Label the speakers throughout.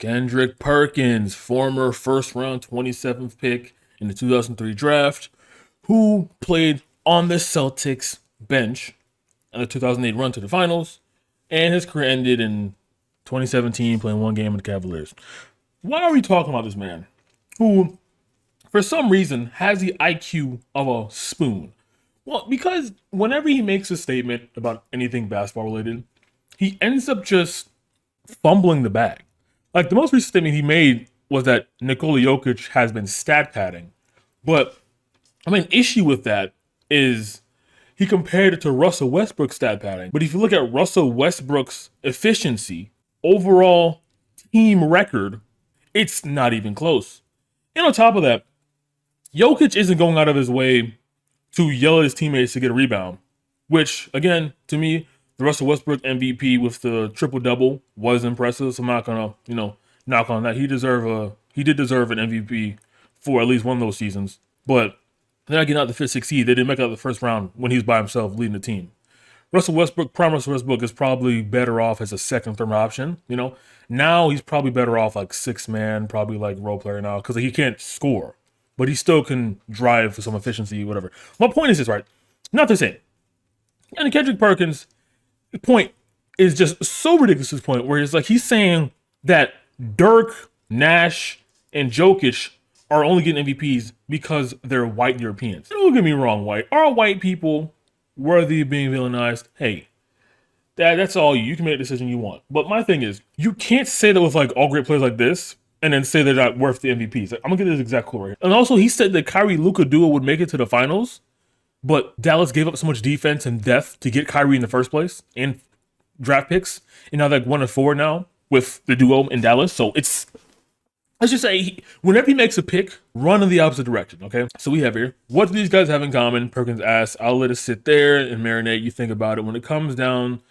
Speaker 1: Kendrick Perkins, former first round 27th pick in the 2003 draft, who played on the Celtics bench in the 2008 run to the finals, and his career ended in 2017 playing one game with the Cavaliers. Why are we talking about this man who, for some reason, has the IQ of a spoon? Well, because whenever he makes a statement about anything basketball related, he ends up just fumbling the bag. Like the most recent statement he made was that Nikola Jokic has been stat padding. But I mean, issue with that is he compared it to Russell Westbrook's stat padding. But if you look at Russell Westbrook's efficiency, overall team record, it's not even close. And on top of that, Jokic isn't going out of his way to yell at his teammates to get a rebound, which, again, to me, the Russell Westbrook MVP with the triple-double was impressive. So I'm not going to, knock on that. He did deserve an MVP for at least one of those seasons. But they're not getting out the fifth, sixth seed. They didn't make it out the first round when he was by himself leading the team. Russell Westbrook is probably better off as a second, third option. Now he's probably better off like sixth man, probably like role player now because he can't score, but he still can drive for some efficiency, whatever. My point is this, right? Not the same. And Kendrick Perkins' point is just so ridiculous. This point where he's saying that Dirk, Nash, and Jokic are only getting MVPs because they're white Europeans. Don't get me wrong, are white people worthy of being villainized? Hey, that's all you can make a decision you want. But my thing is, you can't say that with like all great players like this and then say they're not worth the MVPs. I'm gonna get this exact quote right here. And also, he said that Kyrie Luka duo would make it to the finals, but Dallas gave up so much defense and depth to get Kyrie in the first place and draft picks, and now they're 1-4 now with the duo in Dallas. So let's just say, whenever he makes a pick, run in the opposite direction, okay? So we have here, what do these guys have in common? Perkins asks. I'll let it sit there and marinate. You think about it. When it comes down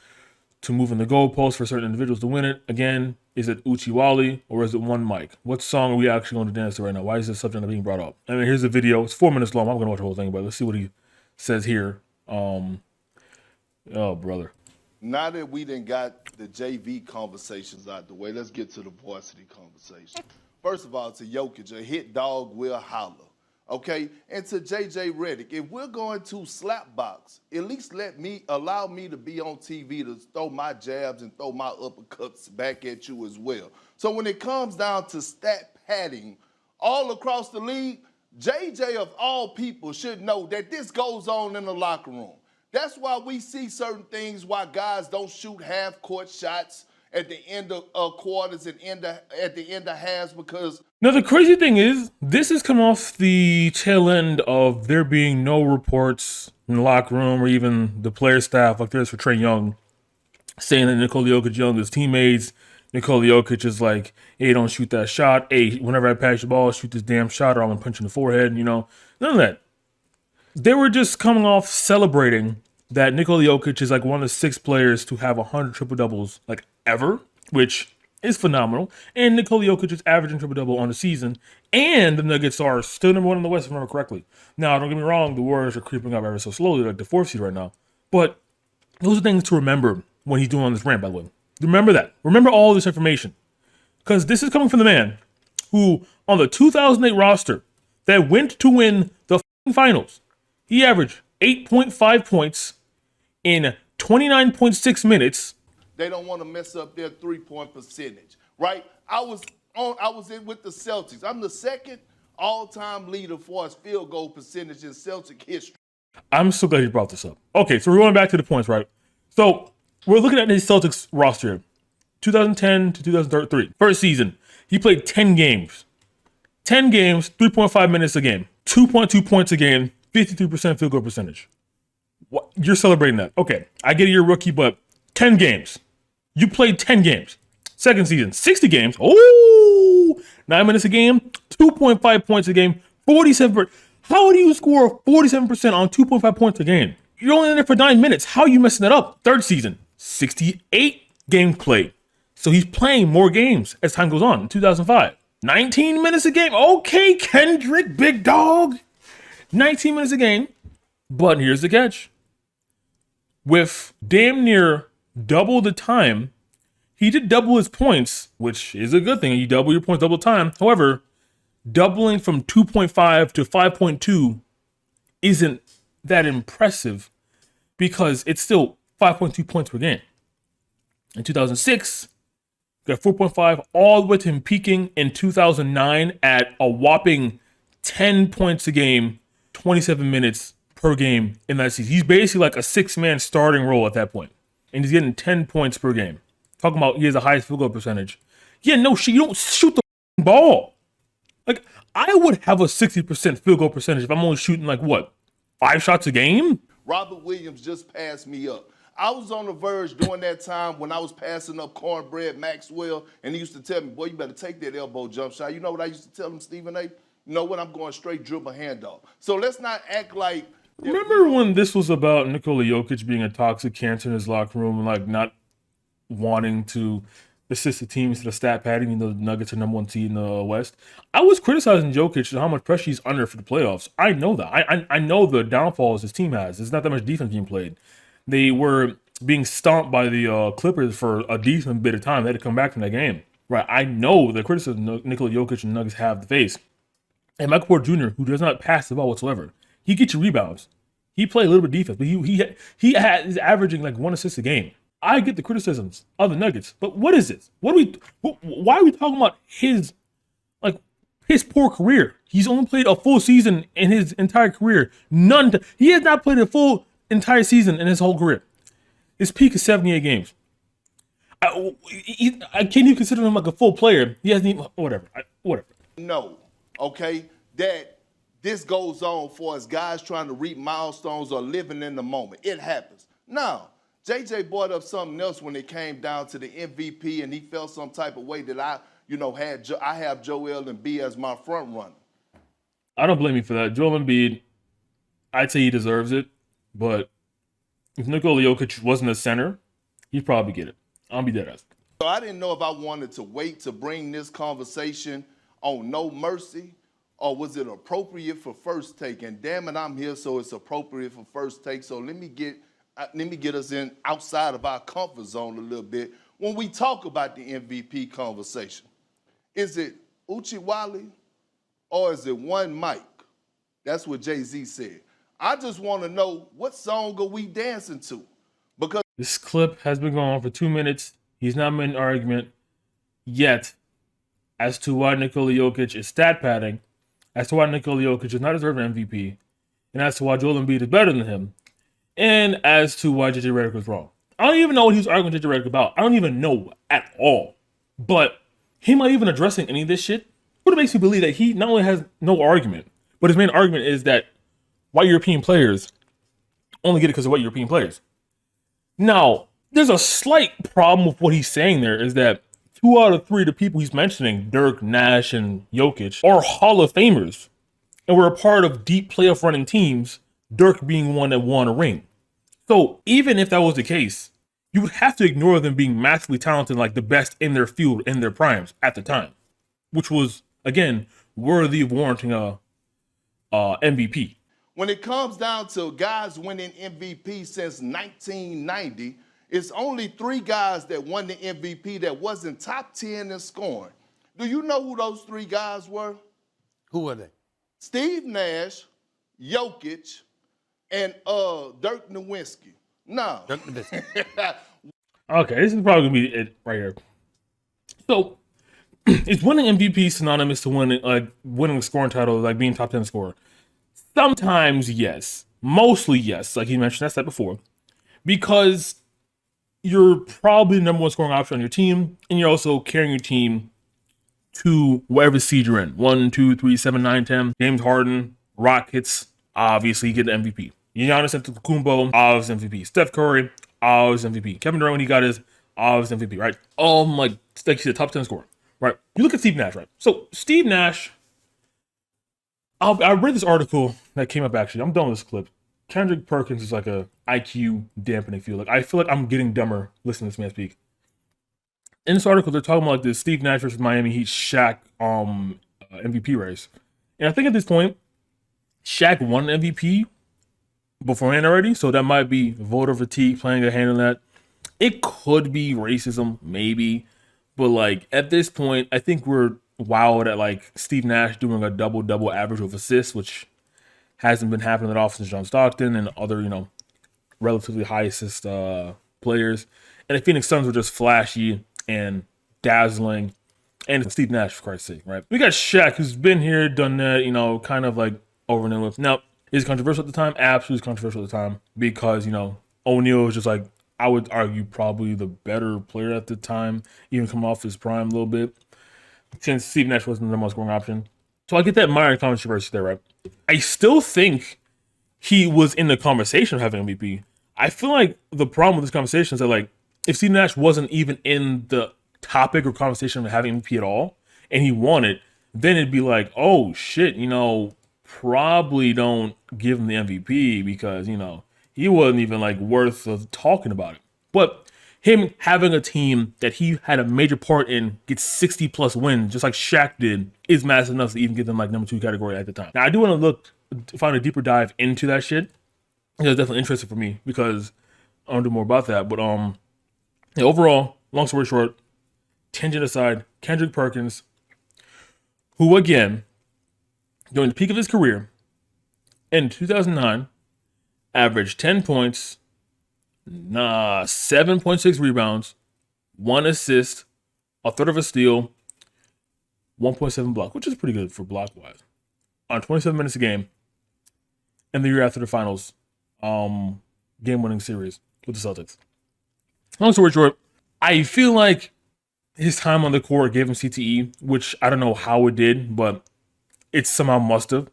Speaker 1: to moving the goalposts for certain individuals to win it, again, is it Uchiwali or is it one mic? What song are we actually going to dance to right now? Why is this subject being brought up? I mean, here's the video. It's 4 minutes long. I'm going to watch the whole thing, but let's see what he says here. Oh, brother.
Speaker 2: Now that we done got the JV conversations out the way, let's get to the varsity conversation. First of all, to Jokic, a hit dog will holler, okay? And to JJ Redick, if we're going to slap box, at least allow me to be on TV to throw my jabs and throw my uppercuts back at you as well. So when it comes down to stat padding all across the league, JJ of all people should know that this goes on in the locker room. That's why we see certain things, why guys don't shoot half-court shots at the end of quarters and at the end of halves, because...
Speaker 1: Now, the crazy thing is, this has come off the tail end of there being no reports in the locker room or even the player staff, like there's for Trae Young, saying that Nikola Jokic yelling at his teammates. Nikola Jokic is like, hey, don't shoot that shot. Hey, whenever I pass the ball, shoot this damn shot or I'm going to punch you in the forehead, None of that. They were just coming off celebrating that Nikola Jokic is like one of the 6 players to have 100 triple-doubles like ever, which is phenomenal. And Nikola Jokic is averaging triple-double on the season. And the Nuggets are still number 1 in the West, if I remember correctly. Now, don't get me wrong, the Warriors are creeping up ever so slowly, like the 4th seed right now. But those are things to remember when he's doing on this rant, by the way. Remember that. Remember all this information. Because this is coming from the man who, on the 2008 roster that went to win the finals, he averaged 8.5 points in 29.6 minutes.
Speaker 2: They don't want to mess up their three-point percentage, right? I was in with the Celtics. I'm the second all-time leader for his field goal percentage in Celtic history.
Speaker 1: I'm so glad you brought this up. Okay, so we're going back to the points, right? So we're looking at his Celtics roster, 2010 to 2003. First season, he played 10 games. 10 games, 3.5 minutes a game, 2.2 points a game, 53% field goal percentage. What? You're celebrating that. Okay, I get it, you're a rookie, but 10 games. You played 10 games. Second season, 60 games. Oh, 9 minutes a game, 2.5 points a game, 47%. How do you score 47% on 2.5 points a game? You're only in there for 9 minutes. How are you messing that up? Third season, 68 games played. So he's playing more games as time goes on. In 2005, 19 minutes a game. Okay, Kendrick, big dog. 19 minutes a game. But here's the catch. With damn near double the time, He did double his points, which is a good thing. You double your points double time. However, doubling from 2.5 to 5.2 isn't that impressive because it's still 5.2 points per game. In 2006, got 4.5 all the way to him peaking in 2009 at a whopping 10 points a game, 27 minutes per game in that season. He's basically like a 6-man starting role at that point. And he's getting 10 points per game. Talking about he has the highest field goal percentage. Yeah, no shit, you don't shoot the ball. Like, I would have a 60% field goal percentage if I'm only shooting like what, 5 shots a game?
Speaker 2: Robert Williams just passed me up. I was on the verge during that time when I was passing up Cornbread Maxwell, and he used to tell me, boy, you better take that elbow jump shot. You know what I used to tell him, Stephen A? You know what, I'm going straight dribble handoff. So let's not act like...
Speaker 1: Remember when this was about Nikola Jokic being a toxic cancer in his locker room and like not wanting to assist the team to the stat padding, even though the Nuggets are #1 seed in the West? I was criticizing Jokic and how much pressure he's under for the playoffs. I know that. I know the downfalls his team has. There's not that much defense being played. They were being stomped by the Clippers for a decent bit of time. They had to come back from that game. Right, I know the criticism Nikola Jokic and Nuggets have to face. And Michael Porter Jr., who does not pass the ball whatsoever, he gets you rebounds. He played a little bit of defense, but he's averaging like 1 assist a game. I get the criticisms of the Nuggets, but what is this? Why are we talking about his poor career? He's only played a full season in his entire career. He has not played a full entire season in his whole career. His peak is 78 games. I can't even consider him like a full player. He hasn't even, whatever.
Speaker 2: No, okay, that this goes on for us guys trying to reach milestones or living in the moment. It happens. Now, JJ brought up something else when it came down to the MVP, and he felt some type of way that I have Joel Embiid as my front runner.
Speaker 1: I don't blame you for that. Joel Embiid, I'd say he deserves it, but if Nikola Jokic wasn't a center, he'd probably get it. I'll be dead ass.
Speaker 2: So I didn't know if I wanted to wait to bring this conversation on No Mercy, or was it appropriate for First Take? And damn it, I'm here, so it's appropriate for First Take. So let me get us in outside of our comfort zone a little bit when we talk about the MVP conversation. Is it Uchiwali or is it One Mike? That's what Jay-Z said. I just want to know, what song are we dancing to? Because
Speaker 1: this clip has been going on for 2 minutes. He's not made an argument yet as to why Nikola Jokic is stat padding, as to why Nikola Jokic is not deserving an MVP, and as to why Joel Embiid is better than him, and as to why JJ Redick was wrong. I don't even know what he was arguing with JJ Redick about. I don't even know at all. But him not even addressing any of this shit, what makes me believe that he not only has no argument, but his main argument is that white European players only get it because of white European players. Now, there's a slight problem with what he's saying there, is that 2 out of 3 of the people he's mentioning, Dirk, Nash, and Jokic, are Hall of Famers and were a part of deep playoff running teams, Dirk being one that won a ring. So even if that was the case, you would have to ignore them being massively talented, like the best in their field, in their primes at the time, which was, again, worthy of warranting a MVP.
Speaker 2: when it comes down to guys winning MVP since 1990, it's only 3 guys that won the MVP that wasn't top 10 in scoring. Do you know who those 3 guys were?
Speaker 3: Who were they?
Speaker 2: Steve Nash, Jokic, and Dirk Nowitzki. No.
Speaker 3: Dirk Nowitzki.
Speaker 1: Okay, this is probably gonna be it right here. So, is winning MVP synonymous to winning a scoring title, like being top 10 scorer? Sometimes yes, mostly yes. Like you mentioned, I said before, because you're probably the number 1 scoring option on your team, and you're also carrying your team to whatever seed you're in. 1, 2, 3, 7, 9, 10. James Harden, Rockets, obviously you get the MVP. Giannis Antetokounmpo, obvious MVP. Steph Curry, obvious MVP. Kevin Durant, when he got his, obvious MVP, right? Like you said, top 10 scorer, right? You look at Steve Nash, right? So Steve Nash, I read this article that came up actually. I'm done with this clip. Kendrick Perkins is like a IQ dampening feel. Like I feel like I'm getting dumber listening to this man speak. In this article, they're talking about like the Steve Nash versus Miami Heat Shaq MVP race. And I think at this point, Shaq won MVP beforehand already, so that might be voter fatigue playing a hand in that. It could be racism, maybe, but like at this point, I think we're wowed at like Steve Nash doing a double average of assists, which hasn't been happening that often since John Stockton and other, relatively high assist players. And the Phoenix Suns were just flashy and dazzling. And Steve Nash, for Christ's sake, right? We got Shaq, who's been here, done that, kind of like over and with. Now, is it controversial at the time? Absolutely controversial at the time because, O'Neal was just like, I would argue, probably the better player at the time, even coming off his prime a little bit, since Steve Nash wasn't the most scoring option. So I get that minor controversy there, right? I still think he was in the conversation of having MVP. I feel like the problem with this conversation is that, like, if Steve Nash wasn't even in the topic or conversation of having MVP at all, and he won it, then it'd be like, oh shit, probably don't give him the MVP because, he wasn't even like worth of talking about it. But him having a team that he had a major part in get 60 plus wins, just like Shaq did, is massive enough to even get them like number 2 category at the time. Now I do want to find a deeper dive into that shit. It's definitely interesting for me because I want to do more about that. But yeah, overall, long story short, tangent aside, Kendrick Perkins, who again, during the peak of his career in 2009, averaged 10 points, 7.6 rebounds, 1 assist, a third of a steal, 1.7 block, which is pretty good for block wise, on 27 minutes a game, and the year after the finals, game-winning series with the Celtics. Long story short, I feel like his time on the court gave him CTE, which I don't know how it did, but it somehow must have.